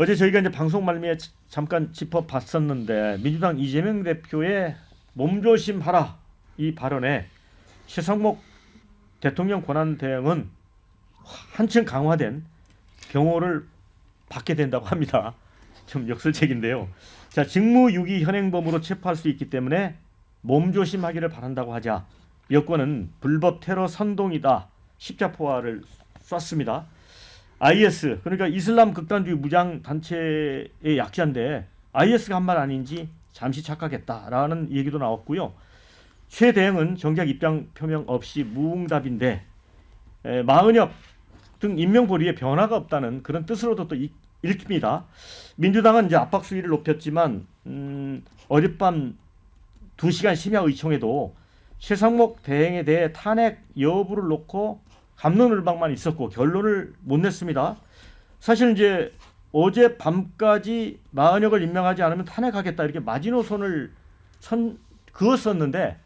어제 저희가 이제 방송 말미에 잠깐 짚어봤었는데 민주당 이재명 대표의 몸조심하라 이 발언에 최상목 대통령 권한 대행은 한층 강화된 경호를 받게 된다고 합니다. 좀 역설책인데요. 자, 직무유기 현행범으로 체포할 수 있기 때문에 몸조심하기를 바란다고 하자 여권은 불법 테러 선동이다 십자포화를 쐈습니다. IS 그러니까 이슬람 극단주의 무장 단체의 약자인데 IS가 한 말 아닌지 잠시 착각했다라는 얘기도 나왔고요. 최 대행은 정작 입장 표명 없이 무응답인데 마은혁 등 임명 보리에 변화가 없다는 그런 뜻으로도 또 읽힙니다. 민주당은 이제 압박 수위를 높였지만 어젯밤 2시간 심야 의총에도 최상목 대행에 대해 탄핵 여부를 놓고 갑론을박만 있었고 결론을 못 냈습니다. 사실 이제 어제 밤까지 마은혁을 임명하지 않으면 탄핵하겠다 이렇게 마지노선을 그었었는데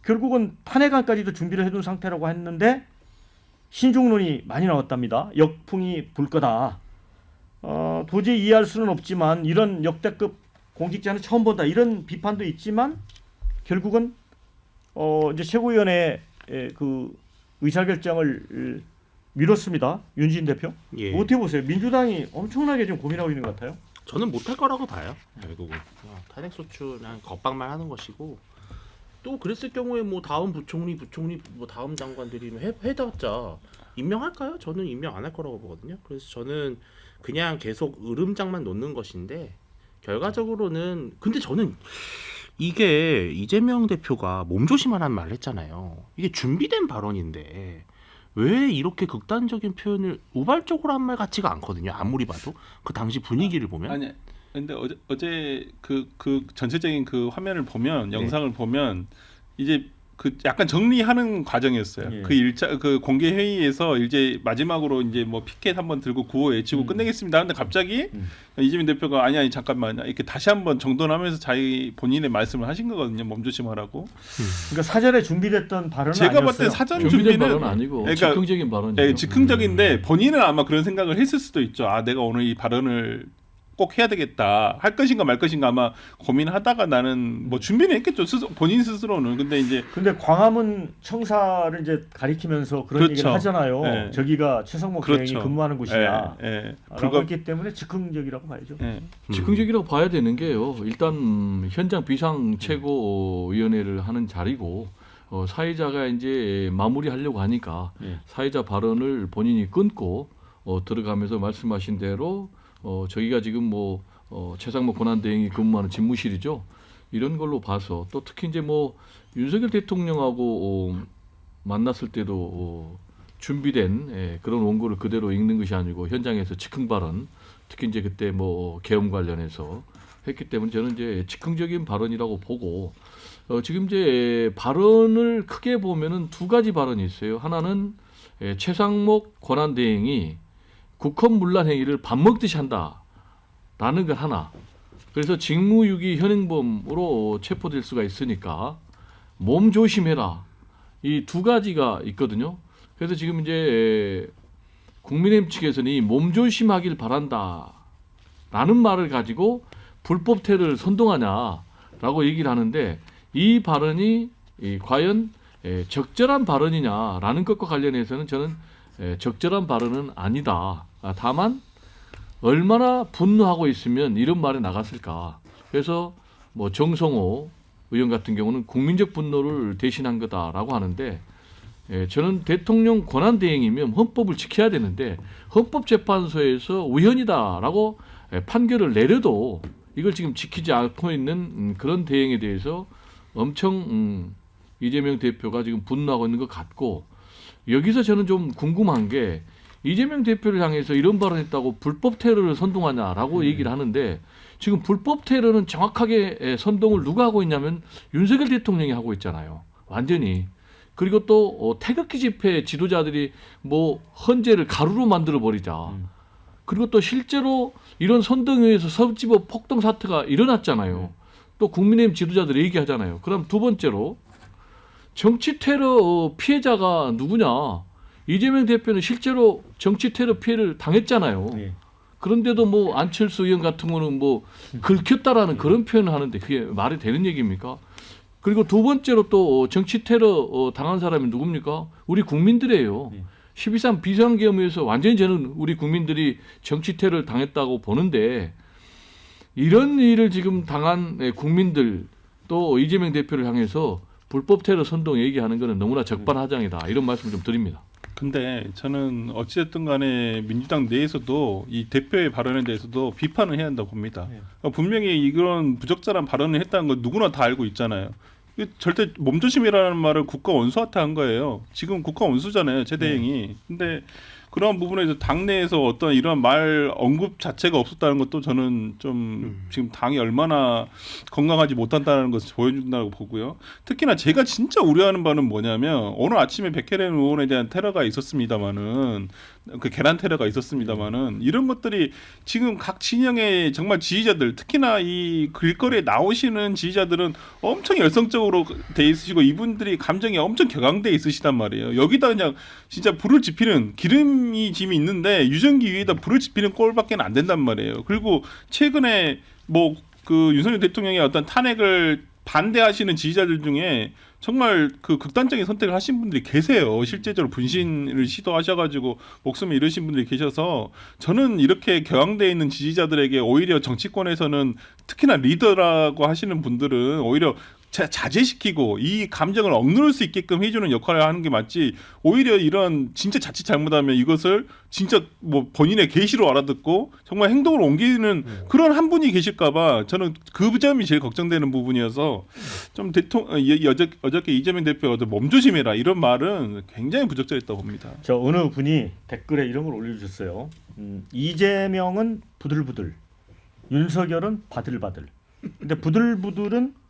결국은 탄핵안까지도 준비를 해둔 상태라고 했는데 신중론이 많이 나왔답니다. 역풍이 불 거다. 도저히 이해할 수는 없지만 이런 역대급 공직자는 처음 본다 이런 비판도 있지만 결국은 이제 최고위원회 그 의사결정을 미뤘습니다. 윤진 대표. 예. 어떻게 보세요? 민주당이 엄청나게 좀 고민하고 있는 것 같아요. 저는 못할 거라고 봐요. 결국은 탄핵 소추는 겁박만 하는 것이고 또 그랬을 경우에 뭐 다음 부총리 뭐 다음 장관들이 해봤자 임명할까요? 저는 임명 안 할 거라고 보거든요. 그래서 저는 그냥 계속 으름장만 놓는 것인데 결과적으로는 근데 저는 이게 이재명 대표가 몸조심하라는 말을 했잖아요. 이게 준비된 발언인데 왜 이렇게 극단적인 표현을 우발적으로 한 말 같지가 않거든요. 아무리 봐도 그 당시 분위기를 보면. 아니, 근데 어제 그 전체적인 그 화면을 보면 영상을 보면 이제 그 약간 정리하는 과정이었어요. 예. 그 1차 그 공개 회의에서 이제 마지막으로 이제 뭐 피켓 한번 들고 구호 외치고 끝내겠습니다. 근데 갑자기 이재명 대표가 아니 잠깐만 이렇게 다시 한번 정돈하면서 자기 본인의 말씀을 하신 거거든요. 몸조심하라고. 그러니까 사전에 준비됐던 발언은 제가 봤을 아니었어요. 때 사전 준비된 준비는 발언은 아니고 그러니까 즉흥적인 발언이죠. 예, 즉흥적인데 본인은 아마 그런 생각을 했을 수도 있죠. 아, 내가 오늘 이 발언을 꼭 해야 되겠다. 할 것인가 말 것인가 아마 고민하다가 나는 뭐 준비는 했겠죠. 본인 스스로는. 근데 광화문 청사를 이제 가리키면서 그런 그렇죠. 얘기를 하잖아요. 네. 저기가 최상목 그렇죠. 대행이 근무하는 곳이냐. 불과 그렇기 때문에 즉흥적이라고 봐야죠. 즉흥적이라고 봐야 되는 게요. 일단 현장 비상 최고위원회를 하는 자리고 사회자가 이제 마무리하려고 하니까 사회자 발언을 본인이 끊고 들어가면서 말씀하신 대로 저희가 지금 뭐 최상목 권한대행이 근무하는 집무실이죠. 이런 걸로 봐서 또 특히 이제 뭐 윤석열 대통령하고 만났을 때도 준비된 그런 원고를 그대로 읽는 것이 아니고 현장에서 즉흥 발언, 특히 이제 그때 뭐 계엄 관련해서 했기 때문에 저는 이제 즉흥적인 발언이라고 보고 지금 이제 발언을 크게 보면은 두 가지 발언이 있어요. 하나는 최상목 권한대행이 국헌 문란 행위를 밥 먹듯이 한다라는 걸 하나. 그래서 직무유기 현행범으로 체포될 수가 있으니까 몸 조심해라. 이 두 가지가 있거든요. 그래서 지금 이제 국민의힘 측에서는 이 몸 조심하길 바란다라는 말을 가지고 불법 테러를 선동하냐라고 얘기를 하는데 이 발언이 과연 적절한 발언이냐라는 것과 관련해서는 저는 적절한 발언은 아니다. 다만 얼마나 분노하고 있으면 이런 말이 나갔을까. 그래서 뭐 정성호 의원 같은 경우는 국민적 분노를 대신한 거다라고 하는데 저는 대통령 권한대행이면 헌법을 지켜야 되는데 헌법재판소에서 우연이다라고 판결을 내려도 이걸 지금 지키지 않고 있는 그런 대행에 대해서 엄청 이재명 대표가 지금 분노하고 있는 것 같고 여기서 저는 좀 궁금한 게 이재명 대표를 향해서 이런 발언했다고 불법 테러를 선동하냐라고 얘기를 하는데 지금 불법 테러는 정확하게 선동을 누가 하고 있냐면 윤석열 대통령이 하고 있잖아요. 완전히. 그리고 또 태극기 집회 지도자들이 뭐 헌재를 가루로 만들어 버리자. 그리고 또 실제로 이런 선동에서 서울집업 폭동 사태가 일어났잖아요. 또 국민의힘 지도자들이 얘기하잖아요. 그럼 두 번째로 정치 테러 피해자가 누구냐? 이재명 대표는 실제로 정치 테러 피해를 당했잖아요. 예. 그런데도 뭐 안철수 의원 같은 거는 뭐 긁혔다라는 그런 표현을 하는데 그게 말이 되는 얘기입니까? 그리고 두 번째로 또 정치 테러 당한 사람이 누굽니까? 우리 국민들이에요. 12.3 비상계엄에서 완전히 저는 우리 국민들이 정치 테러를 당했다고 보는데 이런 일을 지금 당한 국민들 또 이재명 대표를 향해서 불법 테러 선동 얘기하는 거는 너무나 적반하장이다. 이런 말씀 좀 드립니다. 근데 저는 어찌됐든 간에 민주당 내에서도 이 대표의 발언에 대해서도 비판을 해야 한다고 봅니다. 분명히 이런 부적절한 발언을 했다는 건 누구나 다 알고 있잖아요. 절대 몸조심이라는 말을 국가 원수한테 한 거예요. 지금 국가 원수잖아요, 최대행이. 근데 그런 부분에서 당내에서 어떤 이런 말 언급 자체가 없었다는 것도 저는 좀 지금 당이 얼마나 건강하지 못한다는 것을 보여준다고 보고요. 특히나 제가 진짜 우려하는 바는 뭐냐면 오늘 아침에 백혜련 의원에 대한 테러가 있었습니다마는 그 계란 테러가 있었습니다마는 이런 것들이 지금 각 진영의 정말 지지자들 특히나 이 길거리에 나오시는 지지자들은 엄청 열성적으로 돼 있으시고 이분들이 감정이 엄청 격앙돼 있으시단 말이에요. 여기다 그냥 진짜 불을 지피는 기름이 짐이 있는데 유전기 위에다 불을 지피는 꼴밖에 안 된단 말이에요. 그리고 최근에 뭐 그 윤석열 대통령의 어떤 탄핵을 반대하시는 지지자들 중에 정말 그 극단적인 선택을 하신 분들이 계세요. 실제적으로 분신을 시도하셔가지고 목숨을 잃으신 분들이 계셔서 저는 이렇게 격앙돼 있는 지지자들에게 오히려 정치권에서는 특히나 리더라고 하시는 분들은 오히려 자제시키고 이 감정을 억누를 수 있게끔 해주는 역할을 하는 게 맞지 오히려 이런 진짜 자칫 잘못하면 이것을 진짜 뭐 본인의 계시로 알아듣고 정말 행동으로 옮기는 그런 한 분이 계실까봐 저는 그 점이 제일 걱정되는 부분이어서 좀 어저께 이재명 대표가 몸조심해라 이런 말은 굉장히 부적절했다고 봅니다. 저 어느 분이 댓글에 이런 걸 올려주셨어요. 이재명은 부들부들, 윤석열은 바들바들. 근데 부들부들은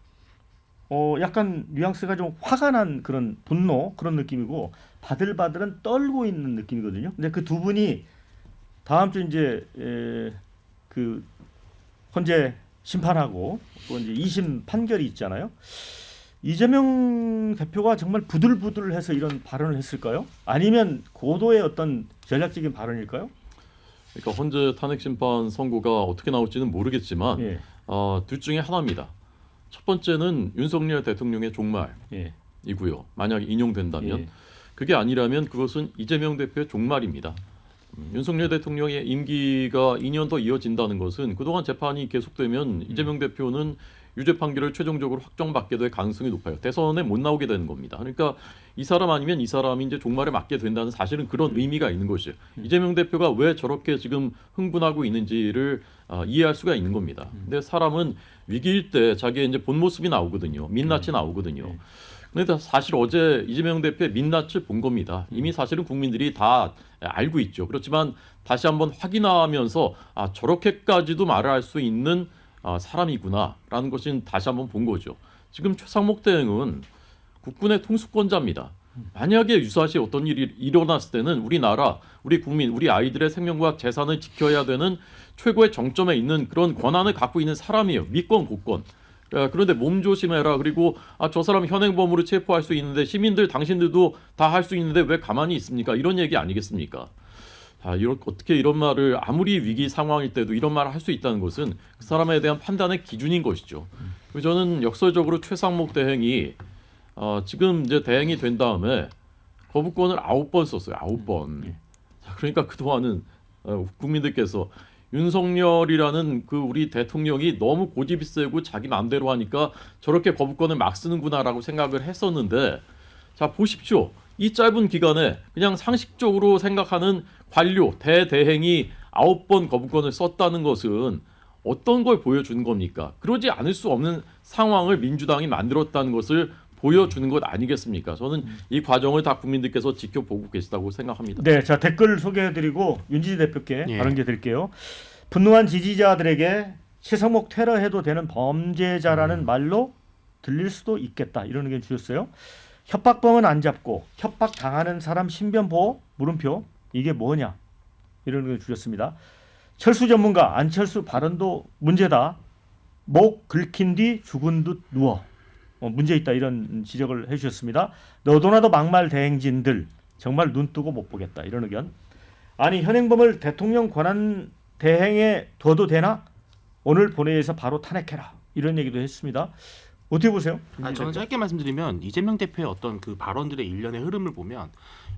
약간 뉘앙스가 좀 화가 난 그런 분노 그런 느낌이고 바들바들은 떨고 있는 느낌이거든요. 근데 그 두 분이 다음 주 이제 그 헌재 심판하고 또 이제 2심 판결이 있잖아요. 이재명 대표가 정말 부들부들해서 이런 발언을 했을까요? 아니면 고도의 어떤 전략적인 발언일까요? 그러니까 헌재 탄핵 심판 선고가 어떻게 나올지는 모르겠지만 예. 둘 중에 하나입니다. 첫 번째는 윤석열 대통령의 종말이고요. 예. 만약 인용된다면 예. 그게 아니라면 그것은 이재명 대표의 종말입니다. 윤석열 대통령의 임기가 2년 더 이어진다는 것은 그동안 재판이 계속되면 이재명 대표는 유죄 판결을 최종적으로 확정받게 될 가능성이 높아요. 대선에 못 나오게 되는 겁니다. 그러니까 이 사람 아니면 이 사람이 이제 종말에 맞게 된다는 사실은 그런 의미가 있는 것이에요. 이재명 대표가 왜 저렇게 지금 흥분하고 있는지를 이해할 수가 있는 겁니다. 근데 사람은 위기일 때 자기의 이제 본 모습이 나오거든요. 민낯이 나오거든요. 그런데 사실 어제 이재명 대표의 민낯을 본 겁니다. 이미 사실은 국민들이 다 알고 있죠. 그렇지만 다시 한번 확인하면서 저렇게까지도 말을 할 수 있는 사람이구나라는 것은 다시 한번 본 거죠. 지금 최상목 대행은 국군의 통수권자입니다. 만약에 유사시 어떤 일이 일어났을 때는 우리나라, 우리 국민, 우리 아이들의 생명과 재산을 지켜야 되는 최고의 정점에 있는 그런 권한을 갖고 있는 사람이에요. 미권, 고권. 그런데 몸조심해라. 그리고 저 사람 현행범으로 체포할 수 있는데 시민들, 당신들도 다 할 수 있는데 왜 가만히 있습니까? 이런 얘기 아니겠습니까? 어떻게 이런 말을 아무리 위기 상황일 때도 이런 말을 할 수 있다는 것은 그 사람에 대한 판단의 기준인 것이죠. 그래서 저는 역설적으로 최상목 대행이 지금 이제 대행이 된 다음에 거부권을 9번 썼어요. 9번. 그러니까 그동안은 국민들께서 윤석열이라는 그 우리 대통령이 너무 고집이 세고 자기 마음대로 하니까 저렇게 거부권을 막 쓰는구나라고 생각을 했었는데 자 보십시오. 이 짧은 기간에 그냥 상식적으로 생각하는 관료, 대대행이 9번 거부권을 썼다는 것은 어떤 걸 보여주는 겁니까? 그러지 않을 수 없는 상황을 민주당이 만들었다는 것을 보여주는 것 아니겠습니까? 저는 이 과정을 다 국민들께서 지켜보고 계시다고 생각합니다. 네, 자 댓글 소개해드리고 윤지지 대표께 예. 발언 드릴게요. 분노한 지지자들에게 최상목 테러해도 되는 범죄자라는 말로 들릴 수도 있겠다 이런 의견 주셨어요. 협박범은 안 잡고 협박 당하는 사람 신변 보호 물음표 이게 뭐냐 이런 의견 주셨습니다. 철수 전문가 안철수 발언도 문제다. 목 긁힌 뒤 죽은 듯 누워 문제 있다 이런 지적을 해주셨습니다. 너도나도 막말 대행진들 정말 눈 뜨고 못 보겠다 이런 의견. 아니 현행범을 대통령 권한 대행에 둬도 되나? 오늘 본회의에서 바로 탄핵해라 이런 얘기도 했습니다. 어떻게 보세요? 저는 짧게 말씀드리면 이재명 대표의 어떤 그 발언들의 일련의 흐름을 보면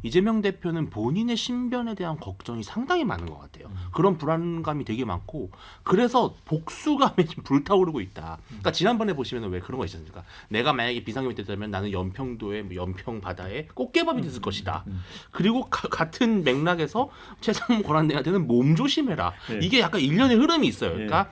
이재명 대표는 본인의 신변에 대한 걱정이 상당히 많은 것 같아요. 그런 불안감이 되게 많고 그래서 복수감에 지금 불타오르고 있다. 그러니까 지난번에 보시면 왜 그런 거 있었습니까? 내가 만약에 비상경이 됐다면 나는 연평도의 뭐 연평 바다에 꽃게밥이 됐을 것이다. 그리고 같은 맥락에서 최상무 권한대행한테는 몸 조심해라. 네. 이게 약간 일련의 흐름이 있어요. 그러니까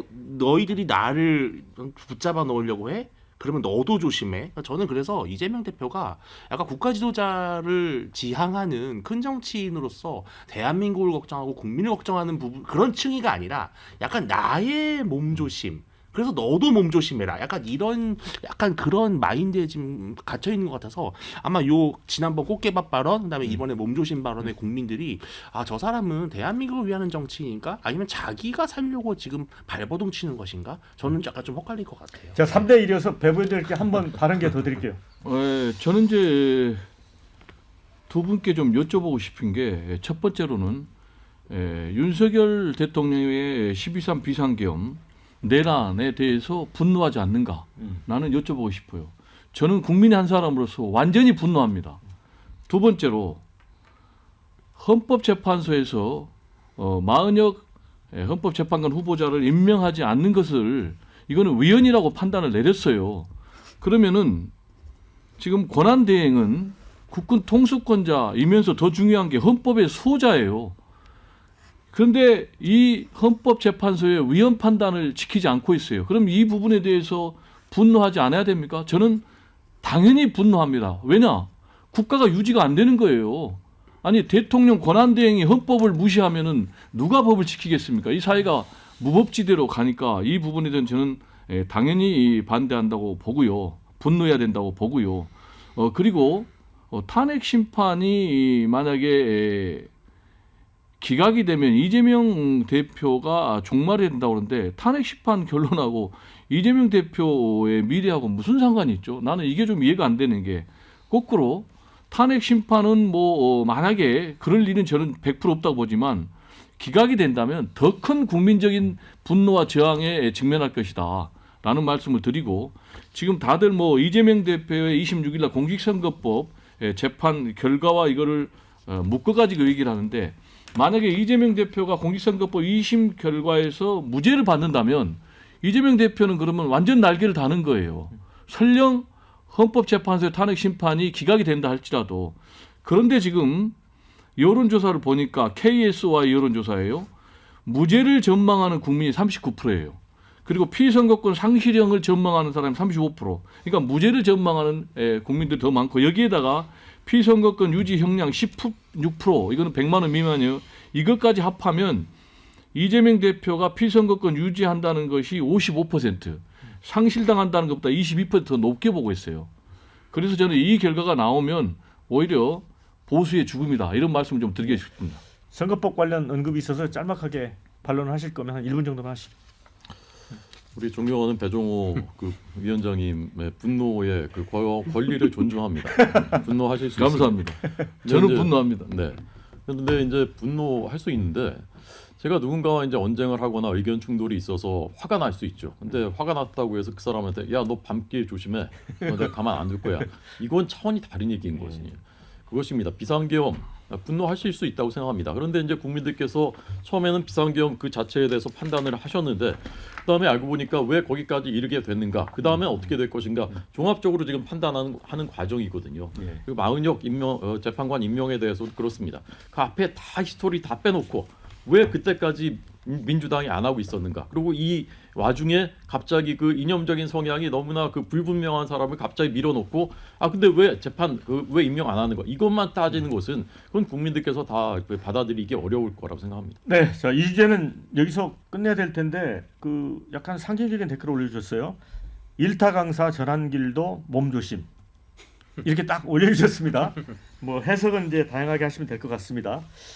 너희들이 나를 붙잡아 놓으려고 해? 그러면 너도 조심해. 그러니까 저는 그래서 이재명 대표가 약간 국가 지도자를 지향하는 큰 정치인으로서 대한민국을 걱정하고 국민을 걱정하는 부분 그런 층위가 아니라 약간 나의 몸조심. 그래서 너도 몸조심해라. 약간 그런 마인드에 지금 갇혀 있는 것 같아서 아마 요 지난번 꽃게밥 발언 그다음에 이번에 몸조심 발언의 국민들이 저 사람은 대한민국을 위하는 정치인인가? 아니면 자기가 살려고 지금 발버둥 치는 것인가? 저는 약간 좀 헷갈릴 것 같아요. 자 3대 1이어서 배부님들께 한번 다른 게 더 드릴게요. 저는 이제 두 분께 좀 여쭤보고 싶은 게 첫 번째로는 윤석열 대통령의 12.3 비상계엄 내란에 대해서 분노하지 않는가 나는 여쭤보고 싶어요. 저는 국민의 한 사람으로서 완전히 분노합니다. 두 번째로 헌법재판소에서 마은혁 헌법재판관 후보자를 임명하지 않는 것을 이거는 위헌이라고 판단을 내렸어요. 그러면은 지금 권한대행은 국군 통수권자이면서 더 중요한 게 헌법의 수호자예요. 그런데 이 헌법재판소의 위헌 판단을 지키지 않고 있어요. 그럼 이 부분에 대해서 분노하지 않아야 됩니까? 저는 당연히 분노합니다. 왜냐? 국가가 유지가 안 되는 거예요. 아니 대통령 권한대행이 헌법을 무시하면은 누가 법을 지키겠습니까? 이 사회가 무법지대로 가니까 이 부분에 대해서 저는 당연히 반대한다고 보고요. 분노해야 된다고 보고요. 그리고 탄핵 심판이 만약에 기각이 되면 이재명 대표가 종말이 된다고 그러는데 탄핵 심판 결론하고 이재명 대표의 미래하고 무슨 상관이 있죠? 나는 이게 좀 이해가 안 되는 게 거꾸로 탄핵 심판은 만약에 그럴 일은 저는 100% 없다고 보지만 기각이 된다면 더 큰 국민적인 분노와 저항에 직면할 것이다 라는 말씀을 드리고 지금 다들 이재명 대표의 26일 날 공직선거법 재판 결과와 이거를 묶어가지고 얘기를 하는데 만약에 이재명 대표가 공직선거법 2심 결과에서 무죄를 받는다면 이재명 대표는 그러면 완전 날개를 다는 거예요. 설령 헌법재판소의 탄핵 심판이 기각이 된다 할지라도 그런데 지금 여론조사를 보니까 KSY 여론조사예요. 무죄를 전망하는 국민이 39%예요. 그리고 피선거권 상실형을 전망하는 사람이 35%. 그러니까 무죄를 전망하는 국민들이 더 많고 여기에다가 피선거권 유지 형량 16% 이거는 100만 원 미만이에요. 이것까지 합하면 이재명 대표가 피선거권 유지한다는 것이 55%, 상실당한다는 것보다 22% 높게 보고 있어요. 그래서 저는 이 결과가 나오면 오히려 보수의 죽음이다 이런 말씀을 좀 드리고 싶습니다. 선거법 관련 언급이 있어서 짤막하게 반론을 하실 거면 한 1분 정도만 하시죠. 우리 존경하는 배종호 그 위원장님의 분노의 그 권리를 존중합니다. 분노하실 수 감사합니다. 있습니다. 저는 이제, 분노합니다. 네. 그런데 이제 분노할 수 있는데 제가 누군가와 이제 언쟁을 하거나 의견 충돌이 있어서 화가 날 수 있죠. 근데 화가 났다고 해서 그 사람한테 야 너 밤길 조심해. 내가 가만 안 둘 거야. 이건 차원이 다른 얘기인 거지. 그것입니다. 비상계엄 분노하실 수 있다고 생각합니다. 그런데 이제 국민들께서 처음에는 비상계엄 그 자체에 대해서 판단을 하셨는데 그다음에 알고 보니까 왜 거기까지 이르게 됐는가? 그다음에 어떻게 될 것인가? 종합적으로 지금 판단하는 과정이거든요. 그 마은혁 재판관 임명에 대해서도 그렇습니다. 그 앞에 다 히스토리 다 빼놓고 왜 그때까지 민주당이 안 하고 있었는가? 그리고 이 와중에 갑자기 그 이념적인 성향이 너무나 그 불분명한 사람을 갑자기 밀어놓고 근데 왜 재판 왜 임명 안 하는 거? 이것만 따지는 것은 그건 국민들께서 다 받아들이기 어려울 거라고 생각합니다. 네, 자 이 주제는 여기서 끝내야 될 텐데 그 약간 상징적인 댓글을 올려주셨어요. 일타 강사 전한길도 몸조심 이렇게 딱 올려주셨습니다. 해석은 이제 다양하게 하시면 될 것 같습니다.